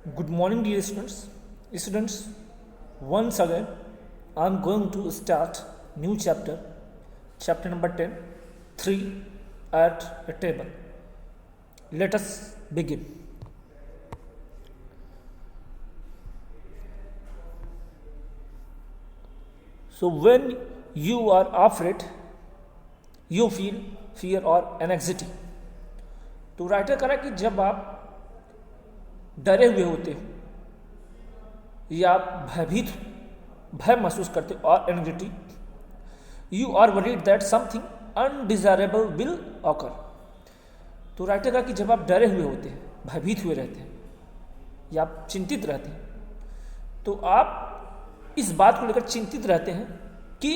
Good morning, dear students. Students, once again, I am going to start new chapter, chapter number 10, 3 at a table. Let us begin. So, when you are afraid, you feel fear or anxiety. तो writer करा कि जब आप डरे हुए होते हो या भय महसूस करते हो और anxiety, you are worried that something undesirable will occur. तो राइटर का कि जब आप डरे हुए होते हैं, भयभीत हुए रहते हैं या आप चिंतित रहते हैं, तो आप इस बात को लेकर चिंतित रहते हैं कि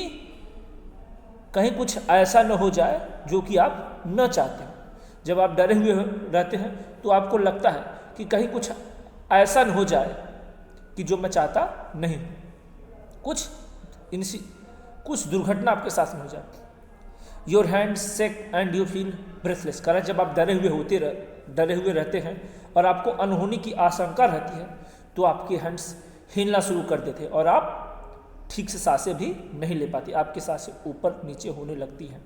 कहीं कुछ ऐसा न हो जाए जो कि आप न चाहते हो। जब आप डरे हुए रहते हैं तो आपको लगता है कि कहीं कुछ ऐसा न हो जाए कि जो मैं चाहता नहीं, कुछ दुर्घटना आपके साथ में हो जाए। Your hand shake and you feel breathless. कारण जब आप डरे हुए रहते हैं और आपको अनहोनी की आशंका रहती है तो आपके हैंड्स हिलना शुरू कर देते हैं और आप ठीक से सांसें भी नहीं ले पाती, आपकी सांसें ऊपर नीचे होने लगती हैं।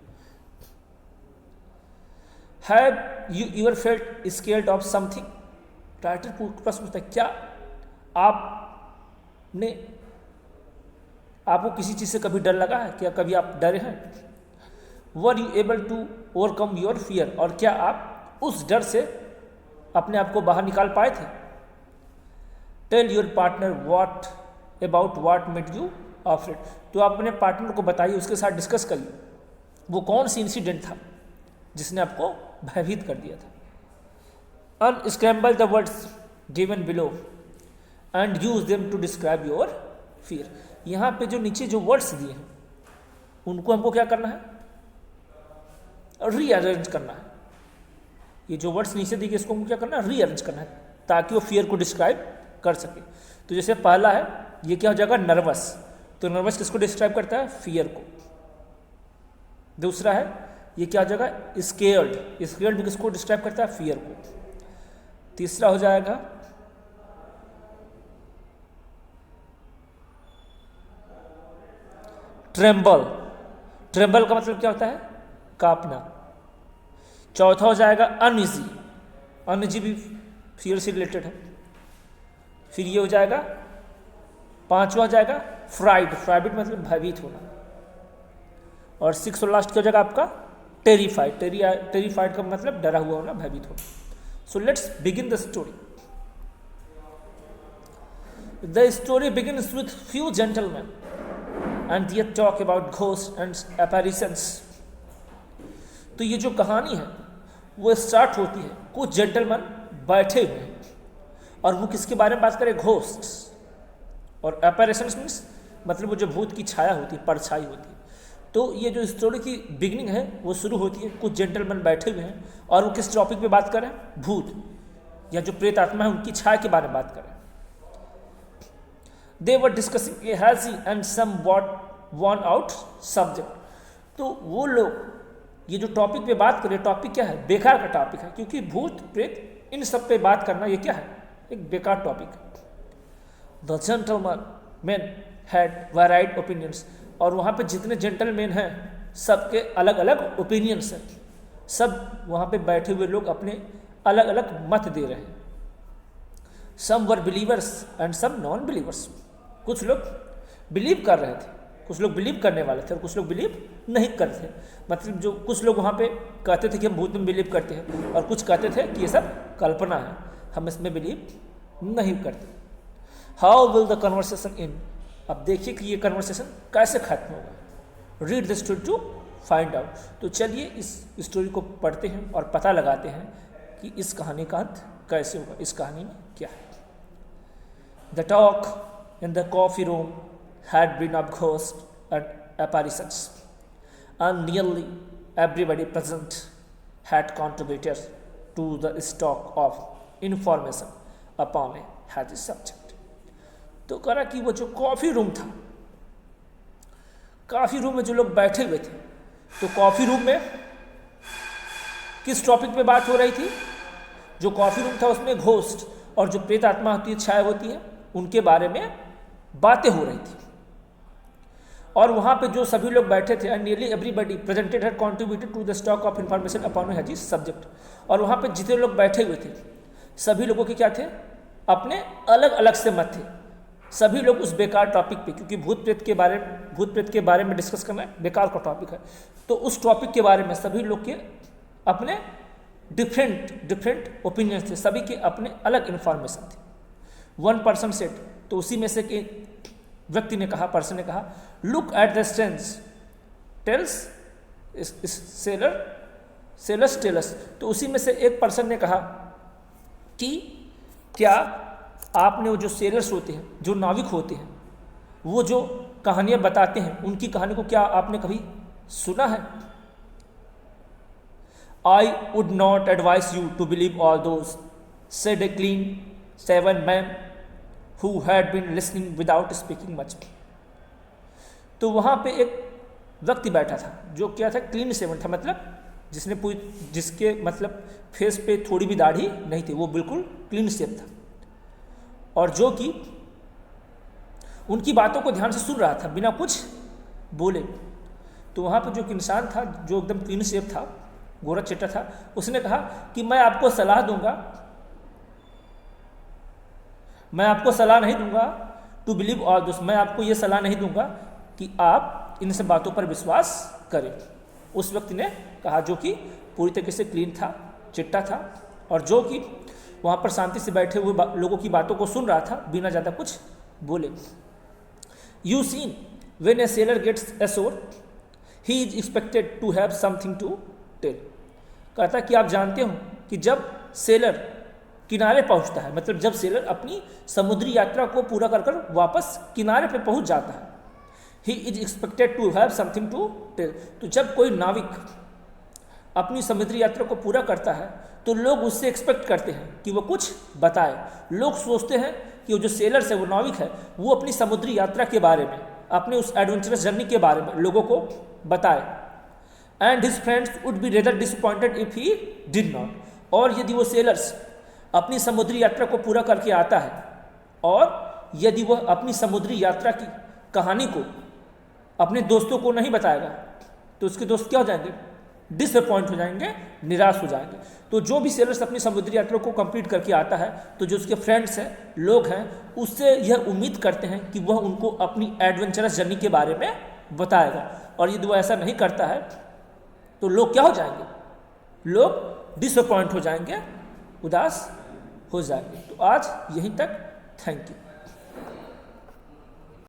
Have you ever felt scared of something? Writer प्रश्न पूछता है, क्या आपको किसी चीज़ से कभी डर लगा है? क्या कभी आप डरे हैं? Were you able to overcome your fear? और क्या आप उस डर से अपने आप को बाहर निकाल पाए थे? Tell your partner about what made you afraid. तो आप अपने पार्टनर को बताइए, उसके साथ डिस्कस करिए वो कौन सी इंसिडेंट था जिसने आपको भयभीत कर दिया था। Unscramble the words given below and use them to describe your fear. यहाँ पे जो नीचे जो वर्ड्स दिए हैं उनको हमको क्या करना है? रीअरेंज करना है। ये जो वर्ड्स नीचे दिए इसको हमको क्या करना है? रीअरेंज करना है ताकि वो फियर को डिस्क्राइब कर सके। तो जैसे पहला है, ये क्या हो जाएगा? नर्वस। तो नर्वस किसको डिस्क्राइब करता है? फियर को। दूसरा है, ये क्या हो जाएगा? स्केयर्ड। स्केयर्ड भी किसको डिस्क्राइब करता है? फियर को। तीसरा हो जाएगा ट्रेम्बल। ट्रेम्बल का मतलब क्या होता है? कांपना। चौथा हो जाएगा अनइजी। अनइजी भी फियर से रिलेटेड है। फिर ये हो जाएगा, पांचवा हो जाएगा फ्राइड। फ्राइड मतलब भयभीत होना। और सिक्स और लास्ट क्या हो जाएगा आपका? टेरिफाइड। टेरिफाइड का मतलब डरा हुआ होना, भयभीत होना। So let's begin the story. The story begins with few gentleman and they talk about ghost and apparitions. तो ये जो कहानी है वो स्टार्ट होती है, कुछ जेंटलमैन बैठे हुए हैं और वो किसके बारे में बात करें? घोस्ट्स। और एपेरिशंस मीन्स मतलब वो जो भूत की छाया होती है, परछाई होती है। तो ये जो स्टोरी की बिगनिंग है वो शुरू होती है, कुछ जेंटलमैन बैठे हुए हैं और वो किस टॉपिक पे बात कर रहे हैं? भूत या जो प्रेत आत्मा है उनकी छाया के बारे में बात कर रहे हैं। They were discussing a hazy and some worn out subject. तो वो लोग ये जो टॉपिक पे बात कर रहे हैं, टॉपिक क्या है? बेकार का टॉपिक है, क्योंकि भूत प्रेत इन सब पे बात करना ये क्या है? एक बेकार टॉपिक है। The gentleman had varied opinions. और वहाँ पे जितने जेंटलमैन हैं सबके अलग अलग ओपिनियंस हैं। सब वहाँ पे बैठे हुए लोग अपने अलग अलग मत दे रहे हैं। Some were believers and some non believers. कुछ लोग बिलीव कर रहे थे, कुछ लोग बिलीव करने वाले थे और कुछ लोग बिलीव नहीं करते थे। मतलब जो कुछ लोग वहाँ पे कहते थे कि हम भूत में बिलीव करते हैं और कुछ कहते थे कि ये सब कल्पना है, हम इसमें बिलीव नहीं करते। How will the conversation in. अब देखिए कि ये कन्वर्सेशन कैसे खत्म होगा। Read the story to find out. तो चलिए इस स्टोरी को पढ़ते हैं और पता लगाते हैं कि इस कहानी का अंत कैसे होगा, इस कहानी में क्या है। The talk in the coffee room had been of ghost and apparitions and nearly everybody present had contributed to the stock of information upon a hazy subject। तो करा कि वो जो कॉफ़ी रूम था, कॉफ़ी रूम में जो लोग बैठे हुए थे, तो कॉफ़ी रूम में किस टॉपिक पे बात हो रही थी? जो कॉफ़ी रूम था उसमें घोस्ट और जो प्रेत आत्मा होती है, छाया होती है, उनके बारे में बातें हो रही थी। और वहाँ पे जो सभी लोग बैठे थे, and nearly everybody presented had contributed to the stock of information upon has subject. और वहाँ पे जितने लोग बैठे हुए थे, सभी लोगों के क्या थे, अपने अलग अलग से मत थे। सभी लोग उस बेकार टॉपिक पे, क्योंकि भूत प्रेत के बारे में डिस्कस करना बेकार का टॉपिक है, तो उस टॉपिक के बारे में सभी लोग के अपने डिफरेंट ओपिनियंस थे, सभी के अपने अलग इन्फॉर्मेशन थे। वन पर्सन सेट, तो उसी में से एक व्यक्ति ने कहा, पर्सन ने कहा, look at the strange tales sells tales. तो उसी में से एक पर्सन ने कहा कि क्या आपने वो जो सेलर्स होते हैं, जो नाविक होते हैं, वो जो कहानियाँ बताते हैं, उनकी कहानी को क्या आपने कभी सुना है? I would not advise you to believe all those, said a clean shaven man who had been listening without speaking much. तो वहाँ पे एक व्यक्ति बैठा था जो क्या था, क्लीन शेवन था, मतलब जिसके मतलब फेस पे थोड़ी भी दाढ़ी नहीं थी, वो बिल्कुल क्लीन शेव था, और जो कि उनकी बातों को ध्यान से सुन रहा था बिना कुछ बोले। तो वहाँ पे जो एक इंसान था जो एकदम क्लीन शेव था, गोरा चिट्टा था, उसने कहा कि मैं आपको सलाह नहीं दूंगा टू बिलीव ऑल दिस, मैं आपको ये सलाह नहीं दूंगा कि आप इन सब बातों पर विश्वास करें। उस व्यक्ति ने कहा, जो कि पूरी तरीके से क्लीन था, चिट्टा था, और जो कि वहाँ पर शांति से बैठे हुए लोगों की बातों को सुन रहा था बिना ज़्यादा कुछ बोले। You seen when a sailor gets ashore he is expected to have something to tell. कहता कि आप जानते हो कि जब सेलर किनारे पहुंचता है, मतलब जब सेलर अपनी समुद्री यात्रा को पूरा कर वापस किनारे पे पहुंच जाता है, he is expected to have something to tell. तो जब कोई नाविक अपनी समुद्री यात्रा को पूरा करता है तो लोग उससे एक्सपेक्ट करते हैं कि वो कुछ बताए। लोग सोचते हैं कि वो जो सेलर्स है, वो नाविक है, वो अपनी समुद्री यात्रा के बारे में, अपने उस एडवेंचरस जर्नी के बारे में लोगों को बताए। And his friends would be rather disappointed if he did not. और यदि वो सेलर्स अपनी समुद्री यात्रा को पूरा करके आता है और यदि वह अपनी समुद्री यात्रा की कहानी को अपने दोस्तों को नहीं बताएगा, तो उसके दोस्त क्या हो जाएंगे? डिसअपॉइंट हो जाएंगे, निराश हो जाएंगे। तो जो भी सेलर्स अपनी समुद्री यात्रा को कंप्लीट करके आता है, तो जो उसके फ्रेंड्स हैं, लोग हैं, उससे यह उम्मीद करते हैं कि वह उनको अपनी एडवेंचरस जर्नी के बारे में बताएगा। और यदि वह ऐसा नहीं करता है तो लोग क्या हो जाएंगे? लोग डिसअपॉइंट हो जाएंगे, उदास हो जाएंगे। तो आज यहीं तक, थैंक यू।